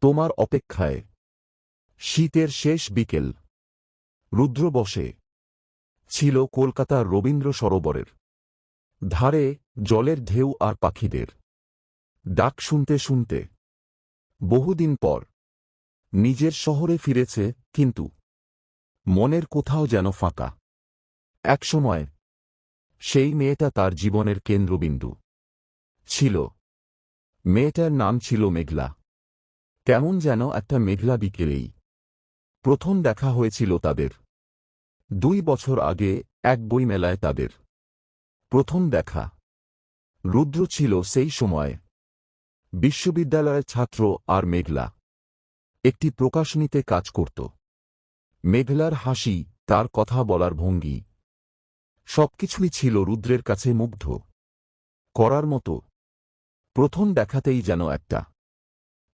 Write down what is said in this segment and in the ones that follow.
তোমার অপেক্ষায়। শীতের শেষ বিকেল। রুদ্র বসে ছিল কলকাতার রবীন্দ্র সরোবরের ধারে, জলের ঢেউ আর পাখিদের ডাক শুনতে শুনতে। বহুদিন পর নিজের শহরে ফিরেছে, কিন্তু মনের কোথাও যেন ফাঁকা। একসময় সেই মেয়েটা তার জীবনের কেন্দ্রবিন্দু ছিল। মেয়েটার নাম ছিল মেঘলা। কেমন যেন একটা মেঘলা বিকেলেই প্রথম দেখা হয়েছিল তাদের। 2 বছর আগে এক বইমেলায় তাদের প্রথম দেখা। রুদ্র ছিল সেই সময় বিশ্ববিদ্যালয়ের ছাত্র, আর মেঘলা একটি প্রকাশনীতে কাজ করত। মেঘলার হাসি, তার কথা বলার ভঙ্গি, সবকিছুই ছিল রুদ্রের কাছে মুগ্ধ করার মতো। প্রথম দেখাতেই যেন একটা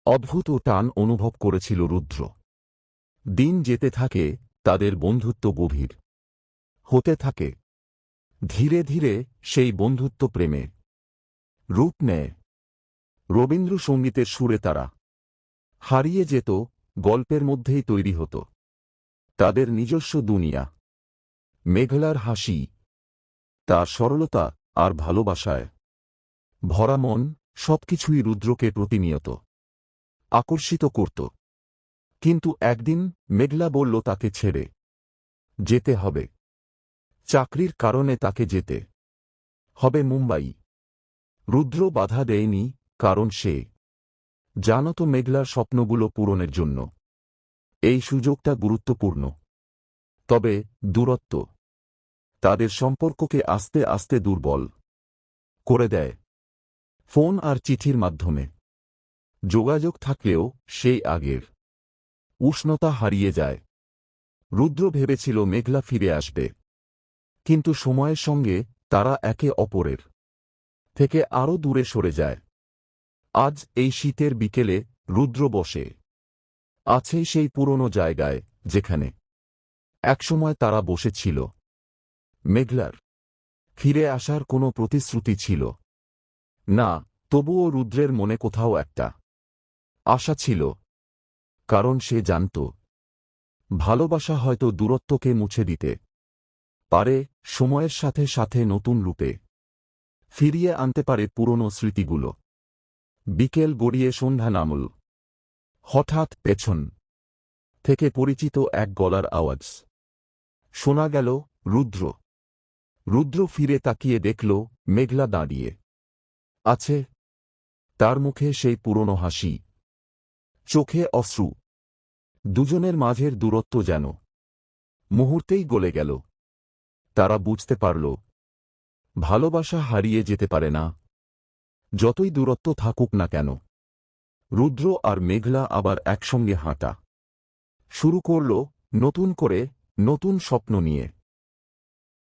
অদ্ভুত টান অনুভব করেছিল রুদ্র। দিন যেতে থাকে, তাদের বন্ধুত্ব গভীর হতে থাকে। ধীরে ধীরে সেই বন্ধুত্ব প্রেমে রূপ নেয়। রবীন্দ্রসঙ্গীতের সুরে তারা হারিয়ে যেত, গল্পের মধ্যেই তৈরি হতো তাদের নিজস্ব দুনিয়া। মেঘলার হাসি, তার সরলতা আর ভালোবাসায় ভরা মন, সবকিছুই রুদ্রকে প্রতিনিয়ত আকর্ষিত করত। কিন্তু একদিন মেঘলা বলল তাকে ছেড়ে যেতে হবে। চাকরির কারণে তাকে যেতে হবে মুম্বাই। রুদ্র বাধা দেয়নি, কারণ সে জানত মেঘলার স্বপ্নগুলো পূরণের জন্য এই সুযোগটা গুরুত্বপূর্ণ। তবে দূরত্ব তাদের সম্পর্ককে আস্তে আস্তে দুর্বল করে দেয়। ফোন আর চিঠির মাধ্যমে যোগাযোগ থাকলেও সেই আগের উষ্ণতা হারিয়ে যায়। রুদ্র ভেবেছিল মেঘলা ফিরে আসবে, কিন্তু সময়ের সঙ্গে তারা একে অপরের থেকে আরও দূরে সরে যায়। আজ এই শীতের বিকেলে রুদ্র বসে আছে সেই পুরনো জায়গায়, যেখানে একসময় তারা বসেছিল। মেঘলার ফিরে আসার কোনো প্রতিশ্রুতি ছিল না, তবুও রুদ্রের মনে কোথাও একটা আশা ছিল। কারণ সে জানত, ভালোবাসা হয়তো দূরত্বকে মুছে দিতে পারে, সময়ের সাথে সাথে নতুন রূপে ফিরিয়ে আনতে পারে পুরনো স্মৃতিগুলো। বিকেল গড়িয়ে সন্ধ্যা নামল। হঠাৎ পেছন থেকে পরিচিত এক গলার আওয়াজ শোনা গেল, রুদ্র। রুদ্র ফিরে তাকিয়ে দেখল মেঘলা দাঁড়িয়ে আছে, তার মুখে সেই পুরনো হাসি, চোখে অশ্রু। দুজনের মাঝের দূরত্ব যেন মুহূর্তেই গলে গেল। তারা বুঝতে পারল, ভালোবাসা হারিয়ে যেতে পারে না, যতই দূরত্ব থাকুক না কেন। রুদ্র আর মেঘলা আবার একসঙ্গে হাঁটা শুরু করল, নতুন করে, নতুন স্বপ্ন নিয়ে।